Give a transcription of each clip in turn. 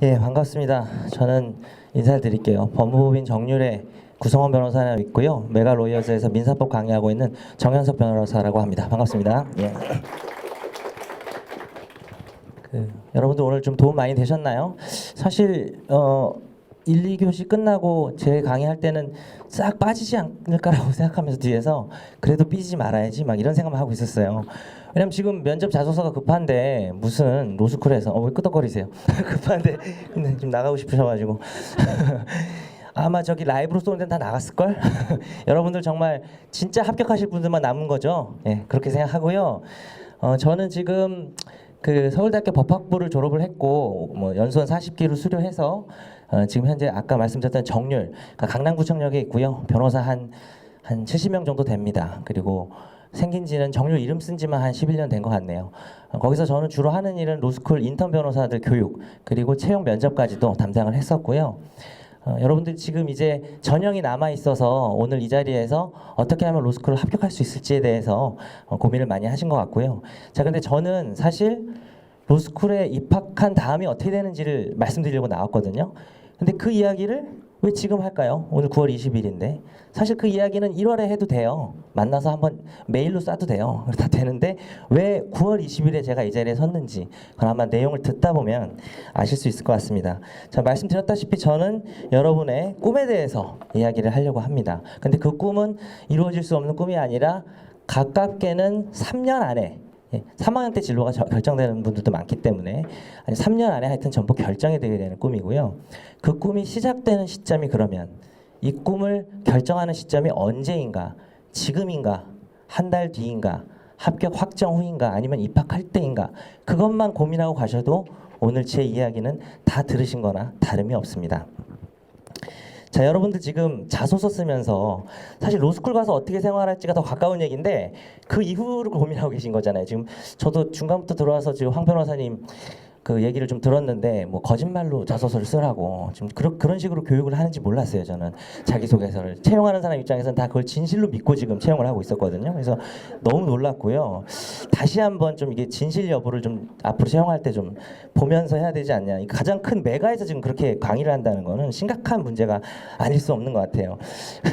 예, 반갑습니다. 저는 인사를 드릴게요. 법무법인 정률의 구성원 변호사로 있고요. 메가로이어즈에서 민사법 강의하고 있는 정현석 변호사라고 합니다. 반갑습니다. 예. 여러분들 오늘 좀 도움 많이 되셨나요? 사실 1, 2교시 끝나고 제 강의할 때는 싹 빠지지 않을까라고 생각하면서 뒤에서 그래도 삐지지 말아야지 막 이런 생각만 하고 있었어요. 왜냐면 지금 면접 자소서가 급한데 무슨 로스쿨에서 왜 끄덕거리세요? 급한데 근데 좀 나가고 싶으셔가지고 아마 저기 라이브로 쏘는 데는 다 나갔을걸? 여러분들 정말 진짜 합격하실 분들만 남은 거죠? 예, 그렇게 생각하고요. 저는 지금 그 서울대학교 법학부를 졸업을 했고 뭐 연수원 40기를 수료해서 지금 현재 아까 말씀드렸던 정률 그러니까 강남구청역에 있고요. 변호사 한 70명 정도 됩니다. 그리고 생긴 지는 정률 이름 쓴 지만 한 11년 된 것 같네요. 거기서 저는 주로 하는 일은 로스쿨 인턴 변호사들 교육 그리고 채용 면접까지도 담당을 했었고요. 여러분들 지금 이제 전형이 남아 있어서 오늘 이 자리에서 어떻게 하면 로스쿨을 합격할 수 있을지에 대해서 고민을 많이 하신 것 같고요. 자, 근데 저는 사실 로스쿨에 입학한 다음이 어떻게 되는지를 말씀드리려고 나왔거든요. 근데 그 이야기를 왜 지금 할까요? 오늘 9월 20일인데 사실 그 이야기는 1월에 해도 돼요. 만나서 한번 메일로 쏴도 돼요. 다 되는데 왜 9월 20일에 제가 이 자리에 섰는지 그럼 아마 내용을 듣다 보면 아실 수 있을 것 같습니다. 자, 말씀드렸다시피 저는 여러분의 꿈에 대해서 이야기를 하려고 합니다. 근데 그 꿈은 이루어질 수 없는 꿈이 아니라 가깝게는 3년 안에 3학년 때 진로가 결정되는 분들도 많기 때문에 3년 안에 하여튼 전부 결정이 되게 되는 꿈이고요. 그 꿈이 시작되는 시점이 그러면 이 꿈을 결정하는 시점이 언제인가? 지금인가? 한 달 뒤인가? 합격 확정 후인가? 아니면 입학할 때인가? 그것만 고민하고 가셔도 오늘 제 이야기는 다 들으신 거나 다름이 없습니다. 자, 여러분들 지금 자소서 쓰면서 사실 로스쿨 가서 어떻게 생활할지가 더 가까운 얘기인데 그 이후를 고민하고 계신 거잖아요. 지금 저도 중간부터 들어와서 지금 황 변호사님 그 얘기를 좀 들었는데 뭐 거짓말로 자소서를 쓰라고 지금 그런 식으로 교육을 하는지 몰랐어요. 저는 자기소개서를 채용하는 사람 입장에서는 다 그걸 진실로 믿고 지금 채용을 하고 있었거든요. 그래서 너무 놀랐고요. 다시 한번 좀 이게 진실 여부를 좀 앞으로 채용할 때 좀 보면서 해야 되지 않냐. 가장 큰 메가에서 지금 그렇게 강의를 한다는 거는 심각한 문제가 아닐 수 없는 것 같아요.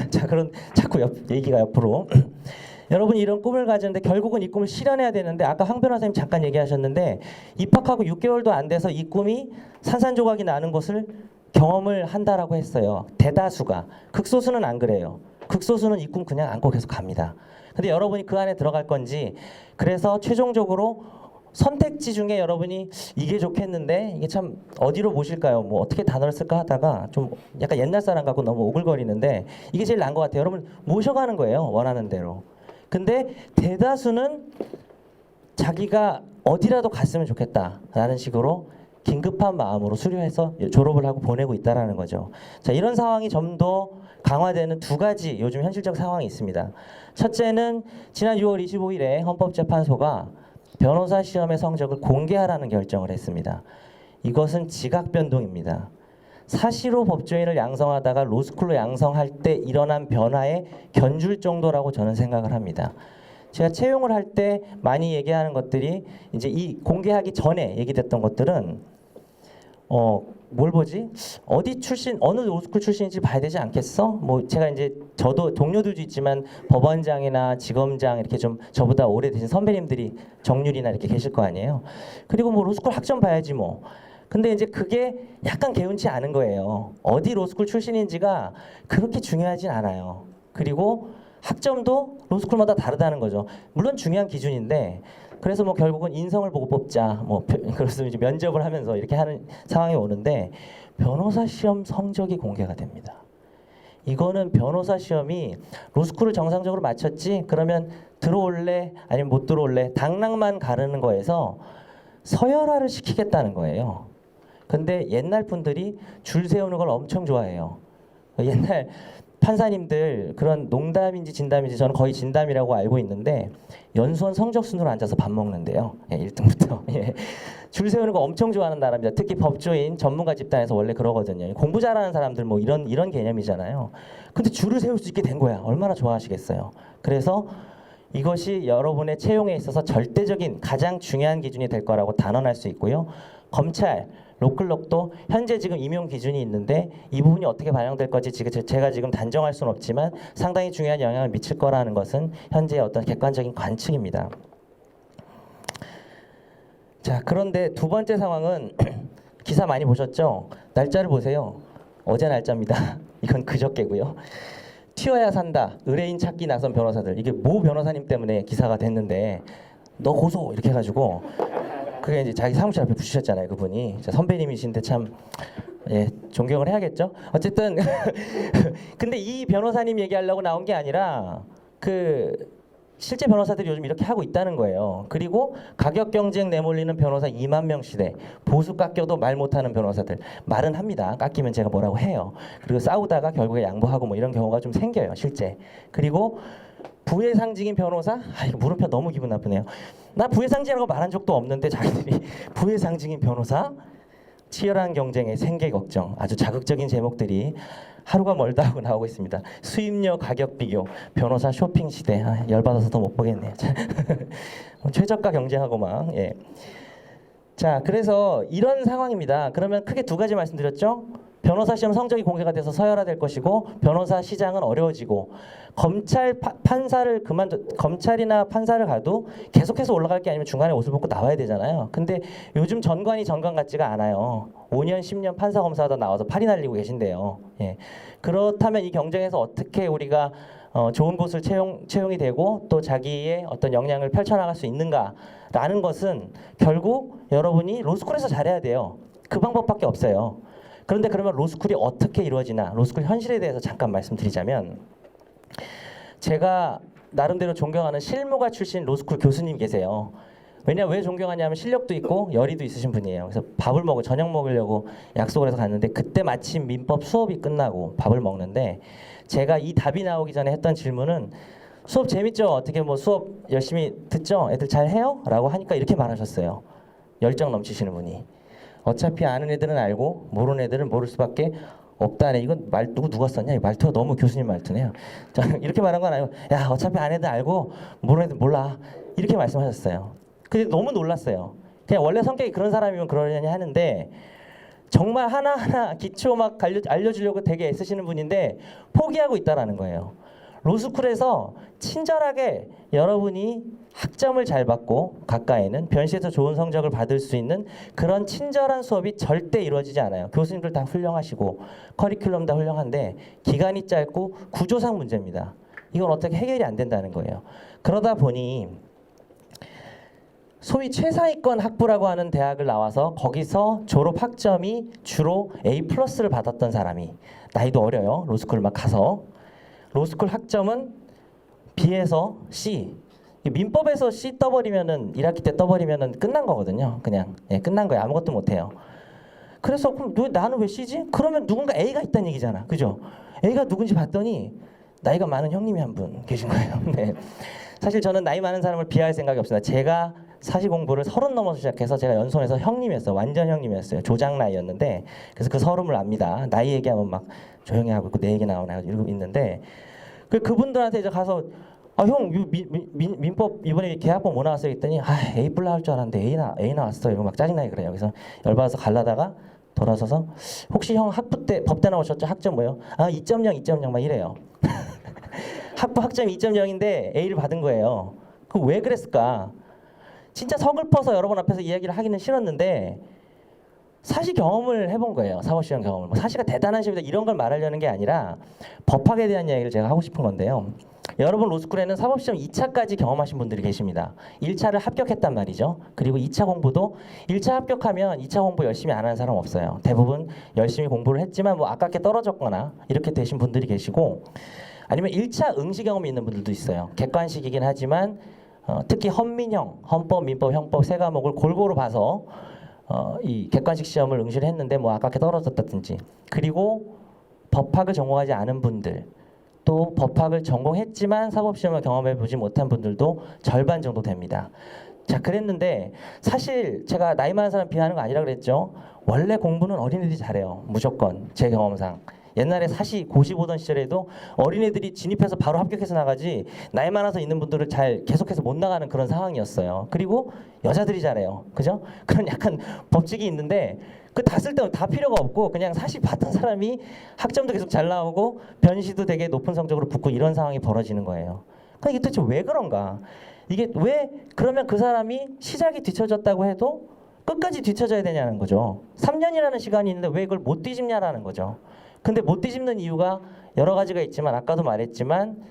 자, 그런 자꾸 얘기가 옆으로. 여러분이 이런 꿈을 가지는데 결국은 이 꿈을 실현해야 되는데 아까 황 변호사님 잠깐 얘기하셨는데 입학하고 6개월도 안 돼서 이 꿈이 산산조각이 나는 것을 경험을 한다라고 했어요. 대다수가. 극소수는 안 그래요. 극소수는 이 꿈 그냥 안고 계속 갑니다. 근데 여러분이 그 안에 들어갈 건지 그래서 최종적으로 선택지 중에 여러분이 이게 좋겠는데 이게 참 어디로 모실까요? 뭐 어떻게 단어를 쓸까 하다가 좀 약간 옛날 사람 같고 너무 오글거리는데 이게 제일 나은 것 같아요. 여러분 모셔가는 거예요. 원하는 대로. 근데 대다수는 자기가 어디라도 갔으면 좋겠다라는 식으로 긴급한 마음으로 수료해서 졸업을 하고 보내고 있다라는 거죠. 자, 이런 상황이 좀 더 강화되는 두 가지 요즘 현실적 상황이 있습니다. 첫째는 지난 6월 25일에 헌법재판소가 변호사 시험의 성적을 공개하라는 결정을 했습니다. 이것은 지각 변동입니다. 사시로 법조인을 양성하다가 로스쿨로 양성할 때 일어난 변화에 견줄 정도라고 저는 생각을 합니다. 제가 채용을 할 때 많이 얘기하는 것들이 이제 이 공개하기 전에 얘기됐던 것들은 뭘 보지? 어디 출신, 어느 로스쿨 출신인지 봐야 되지 않겠어? 뭐 제가 이제 저도 동료들도 있지만 법원장이나 지검장 이렇게 좀 저보다 오래되신 선배님들이 정률이나 이렇게 계실 거 아니에요. 그리고 뭐 로스쿨 학점 봐야지 뭐. 근데 이제 그게 약간 개운치 않은 거예요. 어디 로스쿨 출신인지가 그렇게 중요하진 않아요. 그리고 학점도 로스쿨마다 다르다는 거죠. 물론 중요한 기준인데 그래서 뭐 결국은 인성을 보고 뽑자 뭐 그래서 이제 면접을 하면서 이렇게 하는 상황이 오는데 변호사 시험 성적이 공개가 됩니다. 이거는 변호사 시험이 로스쿨을 정상적으로 마쳤지 그러면 들어올래 아니면 못 들어올래 당락만 가르는 거에서 서열화를 시키겠다는 거예요. 근데 옛날 분들이 줄 세우는 걸 엄청 좋아해요. 옛날 판사님들 그런 농담인지 진담인지 저는 거의 진담이라고 알고 있는데 연수원 성적 순으로 앉아서 밥 먹는데요. 1등부터. 줄 세우는 거 엄청 좋아하는 나라입니다. 특히 법조인 전문가 집단에서 원래 그러거든요. 공부 잘하는 사람들 뭐 이런 개념이잖아요. 근데 줄을 세울 수 있게 된 거야. 얼마나 좋아하시겠어요. 그래서 이것이 여러분의 채용에 있어서 절대적인 가장 중요한 기준이 될 거라고 단언할 수 있고요. 검찰, 로클록도 현재 지금 임용 기준이 있는데 이 부분이 어떻게 반영될 건지 제가 지금 단정할 수는 없지만 상당히 중요한 영향을 미칠 거라는 것은 현재의 어떤 객관적인 관측입니다. 자, 그런데 두 번째 상황은 기사 많이 보셨죠? 날짜를 보세요. 어제 날짜입니다. 이건 그저께고요. 튀어야 산다. 의뢰인 찾기 나선 변호사들. 이게 모 변호사님 때문에 기사가 됐는데 너 고소 이렇게 해가지고 그게 이제 자기 사무실 앞에 붙이셨잖아요. 그분이 선배님이신데 참 예, 존경을 해야겠죠. 어쨌든 근데 이 변호사님 얘기하려고 나온 게 아니라 실제 변호사들이 요즘 이렇게 하고 있다는 거예요. 그리고 가격 경쟁 내몰리는 변호사 2만 명 시대, 보수 깎여도 말 못하는 변호사들. 말은 합니다. 깎이면 제가 뭐라고 해요. 그리고 싸우다가 결국에 양보하고 뭐 이런 경우가 좀 생겨요, 실제. 그리고 부의 상징인 변호사? 이거 물음표 너무 기분 나쁘네요. 나 부의 상징이라고 말한 적도 없는데 자기들이 부의 상징인 변호사? 치열한 경쟁의 생계 걱정. 아주 자극적인 제목들이 하루가 멀다 하고 나오고 있습니다. 수입료 가격 비교, 변호사 쇼핑 시대. 열받아서 더 못 보겠네요. 최저가 경쟁하고 막. 예. 자, 그래서 이런 상황입니다. 그러면 크게 두 가지 말씀드렸죠. 변호사 시험 성적이 공개가 돼서 서열화될 것이고 변호사 시장은 어려워지고 검찰이나 판사를 가도 계속해서 올라갈 게 아니면 중간에 옷을 벗고 나와야 되잖아요. 근데 요즘 전관이 전관 같지가 않아요. 5년 10년 판사 검사하다 나와서 팔이 날리고 계신데요. 예. 그렇다면 이 경쟁에서 어떻게 우리가 좋은 곳을 채용이 되고 또 자기의 어떤 역량을 펼쳐나갈 수 있는가라는 것은 결국 여러분이 로스쿨에서 잘해야 돼요. 그 방법밖에 없어요. 그런데 그러면 로스쿨이 어떻게 이루어지나, 로스쿨 현실에 대해서 잠깐 말씀드리자면, 제가 나름대로 존경하는 실무가 출신 로스쿨 교수님 계세요. 왜 존경하냐면 실력도 있고 열의도 있으신 분이에요. 그래서 저녁 먹으려고 약속을 해서 갔는데 그때 마침 민법 수업이 끝나고 밥을 먹는데 제가 이 답이 나오기 전에 했던 질문은 수업 재밌죠? 어떻게 뭐 수업 열심히 듣죠? 애들 잘 해요? 라고 하니까 이렇게 말하셨어요. 열정 넘치시는 분이. 어차피 아는 애들은 알고 모르는 애들은 모를 수밖에 없다네. 이건 누가 썼냐? 이 말투가 너무 교수님 말투네요. 이렇게 말한 건 아니고 야 어차피 아는 애들 알고 모르는 애들 몰라. 이렇게 말씀하셨어요. 근데 너무 놀랐어요. 그냥 원래 성격이 그런 사람이면 그러려니 하는데 정말 하나하나 기초 막 알려주려고 되게 애쓰시는 분인데 포기하고 있다라는 거예요. 로스쿨에서 친절하게 여러분이 학점을 잘 받고 가까이는 변시에서 좋은 성적을 받을 수 있는 그런 친절한 수업이 절대 이루어지지 않아요. 교수님들 다 훌륭하시고 커리큘럼 다 훌륭한데 기간이 짧고 구조상 문제입니다. 이건 어떻게 해결이 안 된다는 거예요. 그러다 보니 소위 최상위권 학부라고 하는 대학을 나와서 거기서 졸업 학점이 주로 A+를 받았던 사람이 나이도 어려요. 로스쿨 막 가서 로스쿨 학점은 B에서 C. 민법에서 C 떠버리면은 1학기 때 떠버리면은 끝난 거거든요. 그냥 끝난 거예요. 아무것도 못 해요. 그래서 그럼 나는 왜 C지? 그러면 누군가 A가 있다는 얘기잖아. 그죠? A가 누군지 봤더니 나이가 많은 형님이 한 분 계신 거예요. 네. 사실 저는 나이 많은 사람을 비하할 생각이 없습니다. 제가 사시 공부를 30 넘어서 시작해서 제가 연수원에서 형님이었어요. 완전 형님이었어요. 조장 나이였는데 그래서 그 서름을 압니다. 나이 얘기하면 막 조용히 하고 있고 내 얘기 나오나 이러고 있는데 그분들한테 이제 가서 형 민법 이번에 계약법 뭐 나왔어요? 했더니 A 뿔 나올 줄 알았는데 A 나왔어. 이러고 막 짜증나게 그래요. 그래서 열받아서 갈라다가 돌아서서 혹시 형 학부 때 법대 나오셨죠? 학점 뭐요? 2.0 막 이래요. 학부 학점 2.0인데 A를 받은 거예요. 그 왜 그랬을까? 진짜 서글퍼서 여러분 앞에서 이야기를 하기는 싫었는데 사시 경험을 해본 거예요. 사법시험 경험을. 사시가 대단한 시험이다 이런 걸 말하려는 게 아니라 법학에 대한 이야기를 제가 하고 싶은 건데요. 여러분 로스쿨에는 사법시험 2차까지 경험하신 분들이 계십니다. 1차를 합격했단 말이죠. 그리고 2차 공부도 1차 합격하면 2차 공부 열심히 안 하는 사람 없어요. 대부분 열심히 공부를 했지만 뭐 아깝게 떨어졌거나 이렇게 되신 분들이 계시고 아니면 1차 응시 경험이 있는 분들도 있어요. 객관식이긴 하지만 특히 헌민형, 헌법, 민법, 형법 세 과목을 골고루 봐서 이 객관식 시험을 응시를 했는데 뭐 아깝게 떨어졌다든지 그리고 법학을 전공하지 않은 분들 또 법학을 전공했지만 사법시험을 경험해보지 못한 분들도 절반 정도 됩니다. 자 그랬는데 사실 제가 나이 많은 사람 비하하는 거 아니라 그랬죠. 원래 공부는 어린애들이 잘해요. 무조건 제 경험상. 옛날에 사시 고시 보던 시절에도 어린애들이 진입해서 바로 합격해서 나가지 나이 많아서 있는 분들을 잘 계속해서 못 나가는 그런 상황이었어요. 그리고 여자들이 잘해요. 그죠? 그런 약간 법칙이 있는데 그 다 쓸 때는 다 필요가 없고 그냥 사시 봤던 사람이 학점도 계속 잘 나오고 변시도 되게 높은 성적으로 붙고 이런 상황이 벌어지는 거예요. 그러니까 이게 도대체 왜 그런가? 이게 왜 그러면 그 사람이 시작이 뒤쳐졌다고 해도 끝까지 뒤쳐져야 되냐는 거죠. 3년이라는 시간이 있는데 왜 이걸 못 뒤집냐라는 거죠. 근데 못 뒤집는 이유가 여러 가지가 있지만 아까도 말했지만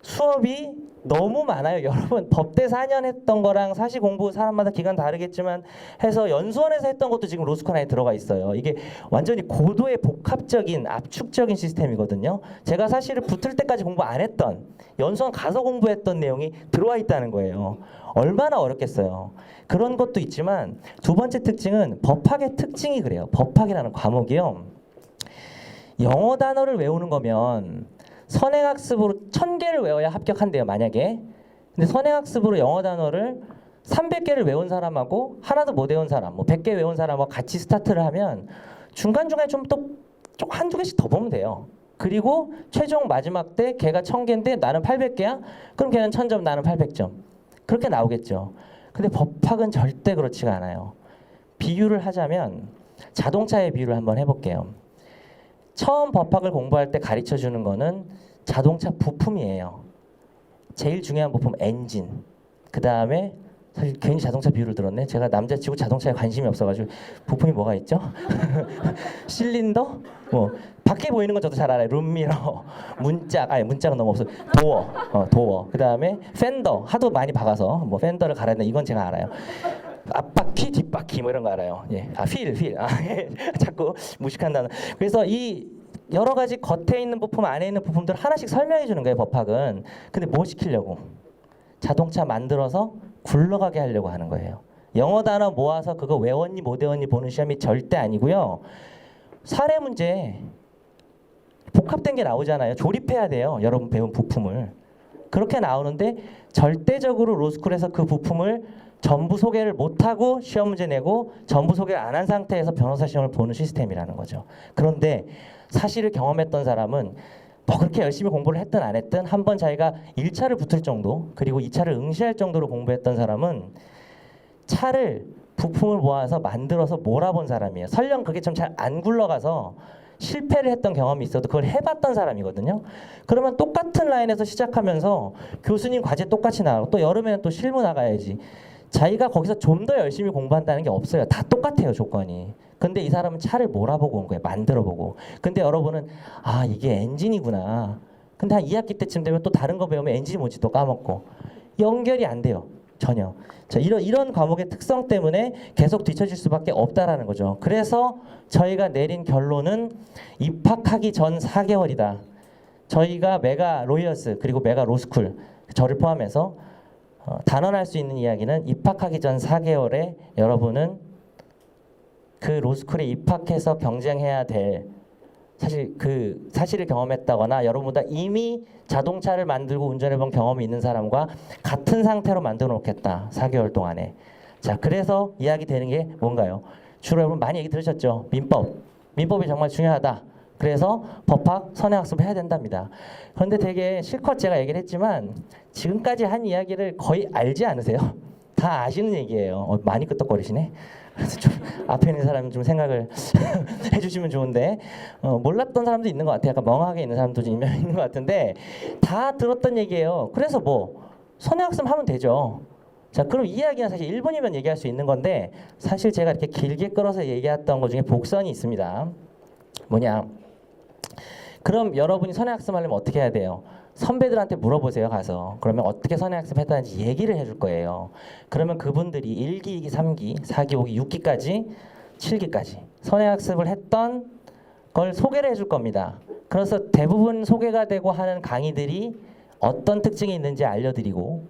수업이 너무 많아요. 여러분 법대 4년 했던 거랑 사시 공부 사람마다 기간 다르겠지만 해서 연수원에서 했던 것도 지금 로스쿨 안에 들어가 있어요. 이게 완전히 고도의 복합적인 압축적인 시스템이거든요. 제가 사실을 붙을 때까지 공부 안 했던 연수원 가서 공부했던 내용이 들어와 있다는 거예요. 얼마나 어렵겠어요. 그런 것도 있지만 두 번째 특징은 법학의 특징이 그래요. 법학이라는 과목이요. 영어 단어를 외우는 거면 선행학습으로 1000개를 외워야 합격한대요. 만약에. 근데 선행학습으로 영어 단어를 300개를 외운 사람하고 하나도 못 외운 사람, 뭐 100개 외운 사람하고 같이 스타트를 하면 중간중간에 좀 한두 개씩 더 보면 돼요. 그리고 최종 마지막 때 걔가 1000개인데 나는 800개야? 그럼 걔는 1000점, 나는 800점. 그렇게 나오겠죠. 근데 법학은 절대 그렇지가 않아요. 비유를 하자면 자동차의 비유를 한번 해볼게요. 처음 법학을 공부할 때 가르쳐 주는 거는 자동차 부품이에요. 제일 중요한 부품 엔진. 그 다음에 사실 괜히 자동차 비유를 들었네. 제가 남자치고 자동차에 관심이 없어가지고 부품이 뭐가 있죠? 실린더? 뭐 밖에 보이는 건 저도 잘 알아요. 룸미러, 문짝은 너무 없어. 도어. 그 다음에 팬더. 하도 많이 박아서 뭐 팬더를 갈아야 된다. 이건 제가 알아요. 앞바퀴, 뒷바퀴 뭐 이런 거 알아요. 예, 필. 예. 자꾸 무식한 단어. 그래서 이 여러 가지 겉에 있는 부품, 안에 있는 부품들 하나씩 설명해 주는 거예요. 법학은. 근데 뭐 시키려고? 자동차 만들어서 굴러가게 하려고 하는 거예요. 영어 단어 모아서 그거 외웠니 못 외웠니 보는 시험이 절대 아니고요. 사례 문제 복합된 게 나오잖아요. 조립해야 돼요. 여러분 배운 부품을. 그렇게 나오는데 절대적으로 로스쿨에서 그 부품을 전부 소개를 못하고 시험 문제 내고 전부 소개를 안 한 상태에서 변호사 시험을 보는 시스템이라는 거죠. 그런데 사실을 경험했던 사람은 뭐 그렇게 열심히 공부를 했든 안 했든 한번 자기가 1차를 붙을 정도 그리고 2차를 응시할 정도로 공부했던 사람은 차를 부품을 모아서 만들어서 몰아본 사람이에요. 설령 그게 좀 잘 안 굴러가서 실패를 했던 경험이 있어도 그걸 해봤던 사람이거든요. 그러면 똑같은 라인에서 시작하면서 교수님 과제 똑같이 나가고 또 여름에는 또 실무 나가야지. 자기가 거기서 좀 더 열심히 공부한다는 게 없어요. 다 똑같아요, 조건이. 근데 이 사람은 차를 몰아보고 온 거예요. 만들어보고. 근데 여러분은 아 이게 엔진이구나. 근데 한 2학기 때쯤 되면 또 다른 거 배우면 엔진이 뭔지 또 까먹고. 연결이 안 돼요. 전혀. 자, 이런 과목의 특성 때문에 계속 뒤처질 수밖에 없다라는 거죠. 그래서 저희가 내린 결론은 입학하기 전 4개월이다. 저희가 메가 로이어스 그리고 메가 로스쿨 저를 포함해서 단언할 수 있는 이야기는 입학하기 전 4개월에 여러분은 그 로스쿨에 입학해서 경쟁해야 될 사실 그 사실을 경험했다거나 여러분보다 이미 자동차를 만들고 운전해본 경험이 있는 사람과 같은 상태로 만들어 놓겠다. 4개월 동안에. 자, 그래서 이야기 되는 게 뭔가요? 주로 여러분 많이 얘기 들으셨죠? 민법. 민법이 정말 중요하다. 그래서 법학, 선행학습을 해야 된답니다. 그런데 되게 실컷 제가 얘기를 했지만 지금까지 한 이야기를 거의 알지 않으세요? 다 아시는 얘기예요. 많이 끄떡거리시네. 그래서 좀 앞에 있는 사람은 좀 생각을 해주시면 좋은데 몰랐던 사람도 있는 것 같아요. 약간 멍하게 있는 사람도 좀 있는 것 같은데 다 들었던 얘기예요. 그래서 뭐 선행학습 하면 되죠. 자, 그럼 이 이야기는 사실 1분이면 얘기할 수 있는 건데 사실 제가 이렇게 길게 끌어서 얘기했던 것 중에 복선이 있습니다. 뭐냐? 그럼 여러분이 선행학습 하려면 어떻게 해야 돼요? 선배들한테 물어보세요. 가서. 그러면 어떻게 선행학습 했다는지 얘기를 해줄 거예요. 그러면 그분들이 1기, 2기, 3기, 4기, 5기, 6기까지 7기까지 선행학습을 했던 걸 소개를 해줄 겁니다. 그래서 대부분 소개가 되고 하는 강의들이 어떤 특징이 있는지 알려드리고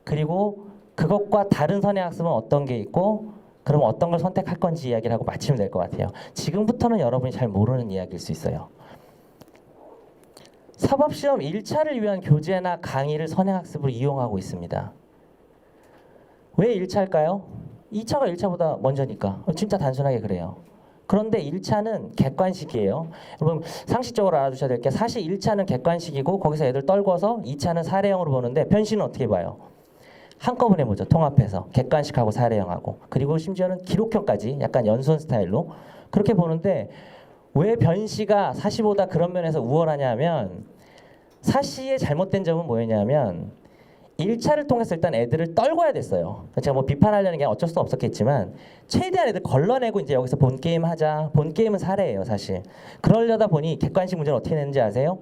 그리고 그것과 다른 선행학습은 어떤 게 있고 그럼 어떤 걸 선택할 건지 이야기를 하고 마치면 될 것 같아요. 지금부터는 여러분이 잘 모르는 이야기일 수 있어요. 사법시험 1차를 위한 교재나 강의를 선행학습으로 이용하고 있습니다. 왜 1차일까요? 2차가 1차보다 먼저니까. 진짜 단순하게 그래요. 그런데 1차는 객관식이에요. 여러분 상식적으로 알아두셔야 될 게 사실 1차는 객관식이고 거기서 애들 떨궈서 2차는 사례형으로 보는데 변식은 어떻게 봐요? 한꺼번에 보죠. 통합해서 객관식하고 사례형하고 그리고 심지어는 기록형까지 약간 연수원 스타일로 그렇게 보는데 왜 변시가 사시보다 그런 면에서 우월하냐면 사시의 잘못된 점은 뭐였냐면 1차를 통해서 일단 애들을 떨궈야 됐어요. 제가 뭐 비판하려는 게 어쩔 수 없었겠지만 최대한 애들 걸러내고 이제 여기서 본 게임 하자. 본 게임은 사례예요, 사실. 그러려다 보니 객관식 문제는 어떻게 냈는지 아세요?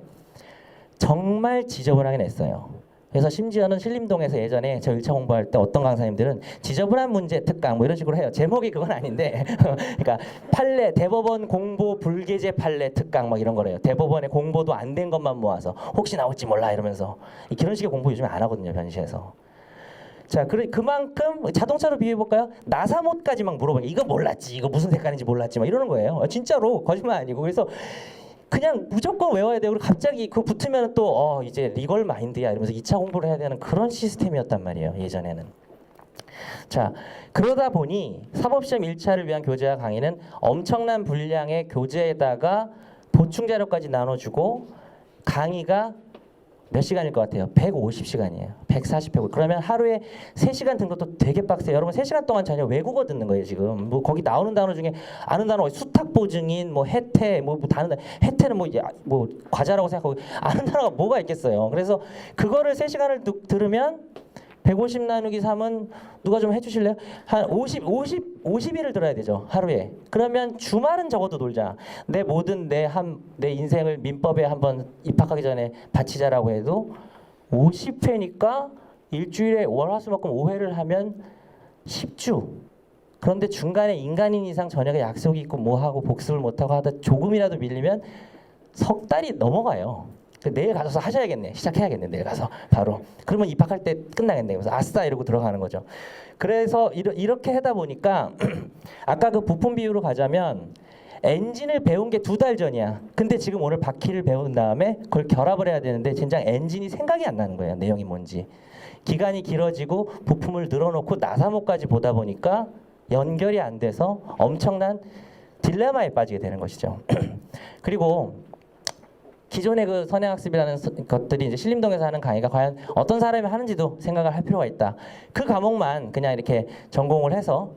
정말 지저분하게 냈어요. 그래서 심지어는 신림동에서 예전에 저 1차 공부할 때 어떤 강사님들은 지저분한 문제 특강 뭐 이런 식으로 해요. 제목이 그건 아닌데 그러니까 판례 대법원 공보 불개제 판례 특강 막 이런 거래요. 대법원에 공보도 안 된 것만 모아서 혹시 나올지 몰라 이러면서 그런 식의 공부 요즘에 안 하거든요. 변시에서. 자, 그만큼 자동차로 비교해 볼까요? 나사못까지 막 물어봐요. 이거 몰랐지, 이거 무슨 색깔인지 몰랐지, 막 이러는 거예요. 진짜로 거짓말 아니고. 그래서 그냥 무조건 외워야 돼요. 그리고 갑자기 그거 붙으면 또 이제 리걸 마인드야 이러면서 2차 공부를 해야 되는 그런 시스템이었단 말이에요. 예전에는. 자, 그러다 보니 사법시험 1차를 위한 교재와 강의는 엄청난 분량의 교재에다가 보충 자료까지 나눠주고 강의가 몇 시간일 것 같아요? 150시간이에요. 140, 150. 그러면 하루에 3시간 듣는 것도 되게 빡세요. 여러분 3시간 동안 전혀 외국어 듣는 거예요, 지금. 뭐 거기 나오는 단어 중에 아는 단어 수탁 보증인, 뭐 혜태, 뭐 다른 혜태는 뭐 과자라고 생각하고 아는 단어가 뭐가 있겠어요. 그래서 그거를 3시간을 들으면 150 나누기 3은 누가 좀 해주실래요? 한 50일을 들어야 되죠, 하루에. 그러면 주말은 적어도 놀자. 내 모든 내 인생을 민법에 한번 입학하기 전에 바치자라고 해도 50회니까 일주일에 월화수목금 5회를 하면 10주. 그런데 중간에 인간인 이상 저녁에 약속이 있고 뭐하고 복습을 못하고 하다 조금이라도 밀리면 석 달이 넘어가요. 내일 가서 하셔야겠네. 시작해야겠네. 내일 가서 바로. 그러면 입학할 때 끝나겠네. 그래서 아싸 이러고 들어가는 거죠. 그래서 이렇게 하다 보니까 아까 그 부품 비유로 가자면 엔진을 배운 게 2달 전이야. 근데 지금 오늘 바퀴를 배운 다음에 그걸 결합을 해야 되는데 진작 엔진이 생각이 안 나는 거예요. 내용이 뭔지. 기간이 길어지고 부품을 늘어놓고 나사모까지 보다 보니까 연결이 안 돼서 엄청난 딜레마에 빠지게 되는 것이죠. 그리고 기존의 그 선행학습이라는 것들이 이제 신림동에서 하는 강의가 과연 어떤 사람이 하는지도 생각을 할 필요가 있다. 그 과목만 그냥 이렇게 전공을 해서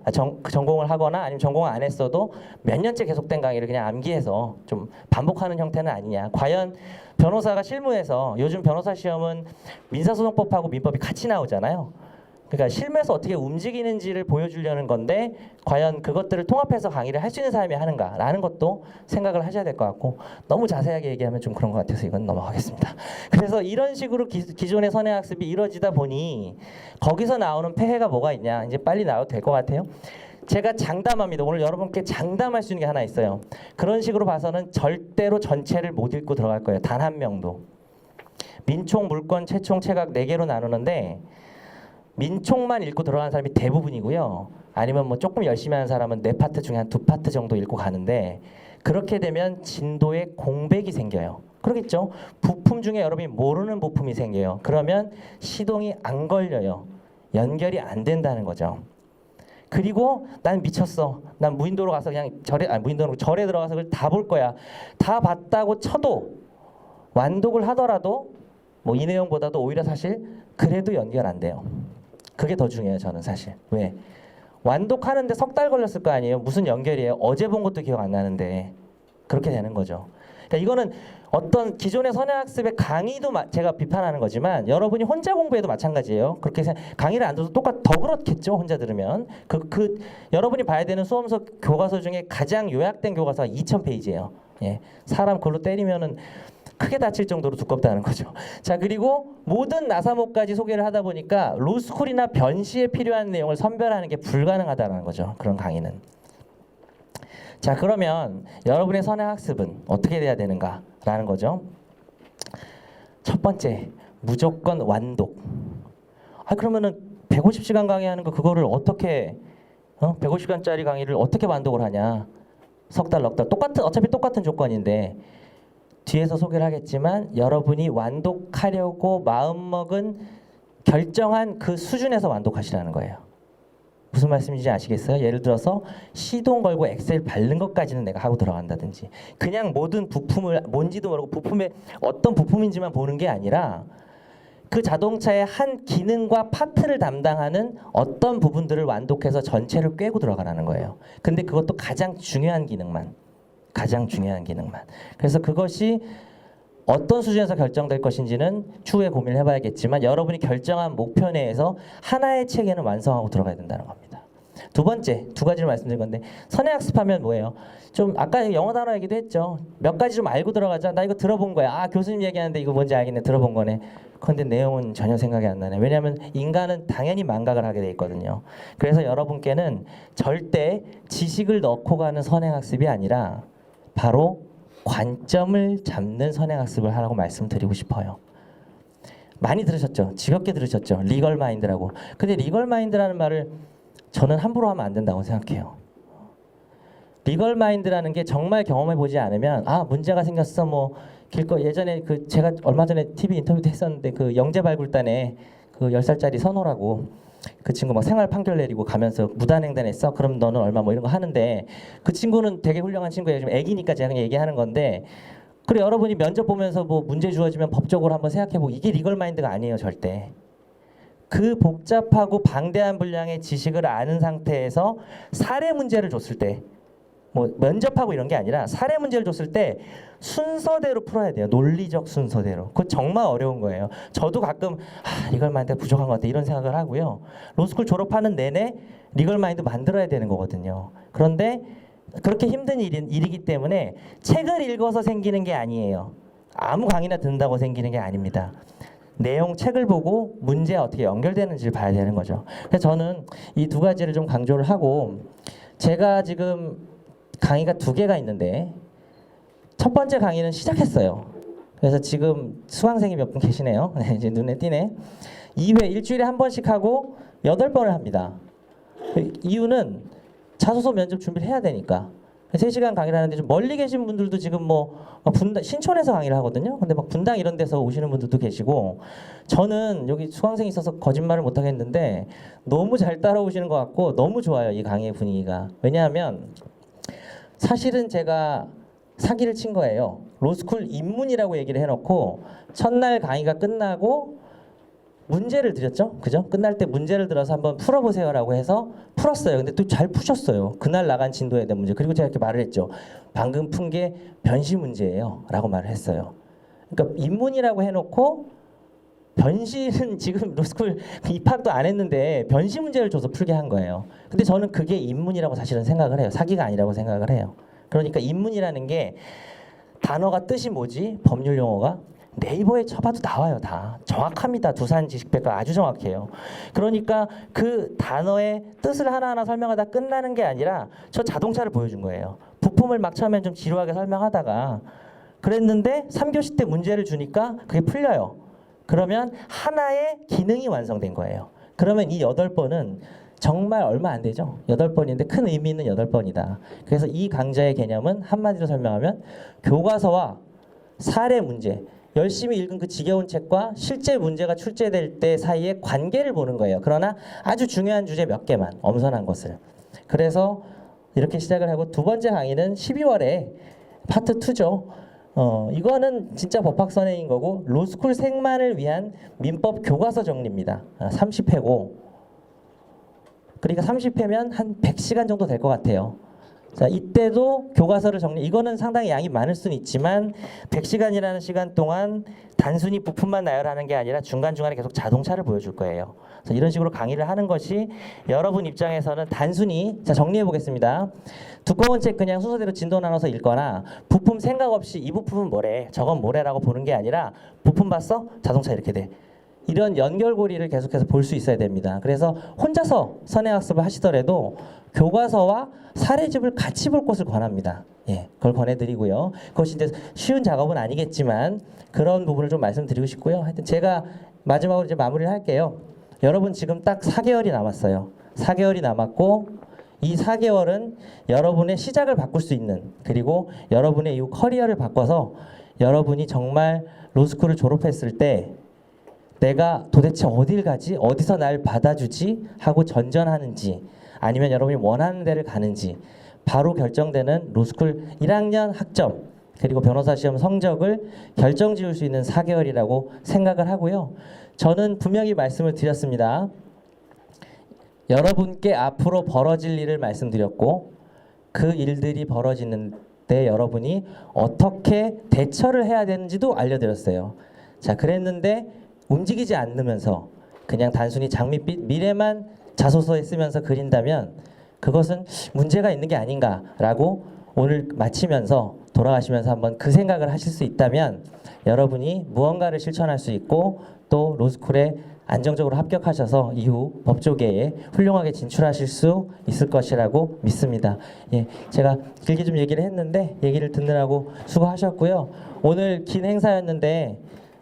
전공을 하거나 아니면 전공을 안 했어도 몇 년째 계속된 강의를 그냥 암기해서 좀 반복하는 형태는 아니냐. 과연 변호사가 실무에서 요즘 변호사 시험은 민사소송법하고 민법이 같이 나오잖아요. 그러니까 실무에서 어떻게 움직이는지를 보여주려는 건데 과연 그것들을 통합해서 강의를 할 수 있는 사람이 하는가라는 것도 생각을 하셔야 될 것 같고 너무 자세하게 얘기하면 좀 그런 것 같아서 이건 넘어가겠습니다. 그래서 이런 식으로 기존의 선행학습이 이루어지다 보니 거기서 나오는 폐해가 뭐가 있냐 이제 빨리 나와도 될 것 같아요. 제가 장담합니다. 오늘 여러분께 장담할 수 있는 게 하나 있어요. 그런 식으로 봐서는 절대로 전체를 못 읽고 들어갈 거예요. 단 한 명도. 민총, 물권, 채총, 채각 4개로 나누는데 민총만 읽고 들어가는 사람이 대부분이고요. 아니면 뭐 조금 열심히 하는 사람은 4파트 중에 한 2파트 정도 읽고 가는데 그렇게 되면 진도에 공백이 생겨요. 그러겠죠? 부품 중에 여러분이 모르는 부품이 생겨요. 그러면 시동이 안 걸려요. 연결이 안 된다는 거죠. 그리고 난 미쳤어. 난 무인도로 가서 그냥 절에 들어가서 그걸 다 볼 거야. 다 봤다고 쳐도 완독을 하더라도 뭐 이 내용보다도 오히려 사실 그래도 연결 안 돼요. 그게 더 중요해요. 저는 사실. 왜? 완독하는데 3달 걸렸을 거 아니에요. 무슨 연결이에요? 어제 본 것도 기억 안 나는데 그렇게 되는 거죠. 그러니까 이거는 어떤 기존의 선행학습의 강의도 제가 비판하는 거지만 여러분이 혼자 공부해도 마찬가지예요. 그렇게 강의를 안 들어도 더 그렇겠죠. 혼자 들으면 여러분이 봐야 되는 수험서 교과서 중에 가장 요약된 교과서가 2,000페이지예요. 예, 사람 그걸로 때리면은 크게 다칠 정도로 두껍다는 거죠. 자, 그리고 모든 나사모까지 소개를 하다 보니까 로스쿨이나 변시에 필요한 내용을 선별하는 게 불가능하다는 거죠. 그런 강의는. 자, 그러면 여러분의 선행학습은 어떻게 돼야 되는가라는 거죠. 첫 번째, 무조건 완독. 그러면은 150시간 강의하는 거 그거를 어떻게 150시간짜리 강의를 어떻게 완독을 하냐. 석 달, 넉 달. 어차피 똑같은 조건인데 뒤에서 소개를 하겠지만 여러분이 완독하려고 마음먹은 결정한 그 수준에서 완독하시라는 거예요. 무슨 말씀인지 아시겠어요? 예를 들어서 시동 걸고 엑셀 밟는 것까지는 내가 하고 들어간다든지, 그냥 모든 부품을 뭔지도 모르고 부품의 어떤 부품인지만 보는 게 아니라 그 자동차의 한 기능과 파트를 담당하는 어떤 부분들을 완독해서 전체를 꿰고 들어가라는 거예요. 근데 그것도 가장 중요한 기능만. 그래서 그것이 어떤 수준에서 결정될 것인지는 추후에 고민을 해봐야겠지만, 여러분이 결정한 목표 내에서 하나의 체계는 완성하고 들어가야 된다는 겁니다. 두 번째, 두 가지를 말씀드린 건데, 선행학습하면 뭐예요? 좀 아까 영어 단어 얘기도 했죠. 몇 가지 좀 알고 들어가자. 나 이거 들어본 거야. 아, 교수님 얘기하는데 이거 뭔지 알겠네. 들어본 거네. 그런데 내용은 전혀 생각이 안 나네. 왜냐하면 인간은 당연히 망각을 하게 돼 있거든요. 그래서 여러분께는 절대 지식을 넣고 가는 선행학습이 아니라 바로 관점을 잡는 선행학습을 하라고 말씀드리고 싶어요. 많이 들으셨죠? 지겹게 들으셨죠? 리걸 마인드라고. 근데 리걸 마인드라는 말을 저는 함부로 하면 안 된다고 생각해요. 리걸 마인드라는 게 정말 경험해 보지 않으면, 아, 문제가 생겼어, 뭐 길거 예전에 그 제가 얼마 전에 TV 인터뷰도 했었는데, 그 영재발굴단에 그 10살짜리 선호라고 그 친구 막 생활 판결 내리고 가면서 무단횡단했어? 그럼 너는 얼마 뭐 이런 거 하는데, 그 친구는 되게 훌륭한 친구예요. 지금 애기니까 제가 그냥 얘기하는 건데, 그래 여러분이 면접 보면서 뭐 문제 주어지면 법적으로 한번 생각해보고, 이게 리걸 마인드가 아니에요, 절대. 그 복잡하고 방대한 분량의 지식을 아는 상태에서 사례 문제를 줬을 때, 뭐 면접하고 이런 게 아니라 사례 문제를 줬을 때 순서대로 풀어야 돼요. 논리적 순서대로. 그거 정말 어려운 거예요. 저도 가끔 리걸 마인드가 부족한 것 같아 이런 생각을 하고요. 로스쿨 졸업하는 내내 리걸 마인드 만들어야 되는 거거든요. 그런데 그렇게 힘든 일이기 때문에 책을 읽어서 생기는 게 아니에요. 아무 강의나 듣는다고 생기는 게 아닙니다. 내용 책을 보고 문제가 어떻게 연결되는지를 봐야 되는 거죠. 그래서 저는 이 두 가지를 좀 강조를 하고, 제가 지금 강의가 2개가 있는데 첫 번째 강의는 시작했어요. 그래서 지금 수강생이 몇 분 계시네요. 이제 눈에 띄네. 2회 일주일에 한 번씩 하고 8번을 합니다. 이유는 자소서 면접 준비를 해야 되니까. 3시간 강의를 하는데, 좀 멀리 계신 분들도 지금 뭐 분당, 신촌에서 강의를 하거든요. 근데 막 분당 이런 데서 오시는 분들도 계시고, 저는 여기 수강생이 있어서 거짓말을 못 하겠는데 너무 잘 따라오시는 것 같고 너무 좋아요, 이 강의의 분위기가. 왜냐하면 사실은 제가 사기를 친 거예요. 로스쿨 입문이라고 얘기를 해놓고 첫날 강의가 끝나고 문제를 드렸죠. 그죠? 끝날 때 문제를 들어서 한번 풀어보세요라고 해서 풀었어요. 근데 또 잘 푸셨어요. 그날 나간 진도에 대한 문제. 그리고 제가 이렇게 말을 했죠. 방금 푼 게 변시 문제예요. 라고 말을 했어요. 그러니까 입문이라고 해놓고 변시는 지금 로스쿨 입학도 안 했는데 변시 문제를 줘서 풀게 한 거예요. 근데 저는 그게 입문이라고 사실은 생각을 해요. 사기가 아니라고 생각을 해요. 그러니까 입문이라는 게 단어가 뜻이 뭐지? 법률 용어가 네이버에 쳐봐도 나와요. 다 정확합니다. 두산 지식백과 아주 정확해요. 그러니까 그 단어의 뜻을 하나하나 설명하다 끝나는 게 아니라 저 자동차를 보여준 거예요. 부품을 막 처음엔 좀 지루하게 설명하다가 그랬는데 3교시 때 문제를 주니까 그게 풀려요. 그러면 하나의 기능이 완성된 거예요. 그러면 이 8번은 정말 얼마 안 되죠. 8번인데 큰 의미 있는 8번이다. 그래서 이 강좌의 개념은 한마디로 설명하면 교과서와 사례 문제, 열심히 읽은 그 지겨운 책과 실제 문제가 출제될 때 사이의 관계를 보는 거예요. 그러나 아주 중요한 주제 몇 개만, 엄선한 것을. 그래서 이렇게 시작을 하고, 두 번째 강의는 12월에 파트 2죠. 이거는 진짜 법학선행인 거고, 로스쿨생만을 위한 민법 교과서 정리입니다. 30회고, 그러니까 30회면 한 100시간 정도 될 것 같아요. 자, 이때도 교과서를 정리, 이거는 상당히 양이 많을 수는 있지만 100시간이라는 시간 동안 단순히 부품만 나열하는 게 아니라 중간중간에 계속 자동차를 보여줄 거예요. 그래서 이런 식으로 강의를 하는 것이 여러분 입장에서는 단순히, 자, 정리해 보겠습니다. 두꺼운 책 그냥 순서대로 진도 나눠서 읽거나 부품 생각 없이 이 부품은 뭐래, 저건 뭐래라고 보는 게 아니라 부품 봤어? 자동차 이렇게 돼. 이런 연결고리를 계속해서 볼 수 있어야 됩니다. 그래서 혼자서 선행학습을 하시더라도 교과서와 사례집을 같이 볼 것을 권합니다. 예, 그걸 권해드리고요. 그것이 이제 쉬운 작업은 아니겠지만 그런 부분을 좀 말씀드리고 싶고요. 하여튼 제가 마지막으로 이제 마무리를 할게요. 여러분 지금 딱 4개월이 남았어요. 4개월이 남았고, 이 4개월은 여러분의 시작을 바꿀 수 있는, 그리고 여러분의 이 커리어를 바꿔서 여러분이 정말 로스쿨을 졸업했을 때 내가 도대체 어딜 가지? 어디서 날 받아주지? 하고 전전하는지, 아니면 여러분이 원하는 데를 가는지 바로 결정되는 로스쿨 1학년 학점 그리고 변호사 시험 성적을 결정 지을 수 있는 4개월이라고 생각을 하고요. 저는 분명히 말씀을 드렸습니다. 여러분께 앞으로 벌어질 일을 말씀드렸고 그 일들이 벌어지는데 여러분이 어떻게 대처를 해야 되는지도 알려드렸어요. 자, 그랬는데 움직이지 않으면서 그냥 단순히 장밋빛 미래만 자소서에 쓰면서 그린다면 그것은 문제가 있는 게 아닌가라고 오늘 마치면서 돌아가시면서 한번 그 생각을 하실 수 있다면 여러분이 무언가를 실천할 수 있고 또 로스쿨에 안정적으로 합격하셔서 이후 법조계에 훌륭하게 진출하실 수 있을 것이라고 믿습니다. 예, 제가 길게 좀 얘기를 했는데 얘기를 듣느라고 수고하셨고요. 오늘 긴 행사였는데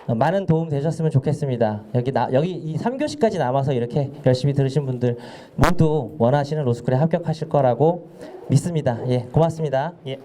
많은 도움 되셨으면 좋겠습니다. 여기 이 3교시까지 남아서 이렇게 열심히 들으신 분들 모두 원하시는 로스쿨에 합격하실 거라고 믿습니다. 예, 고맙습니다. 예.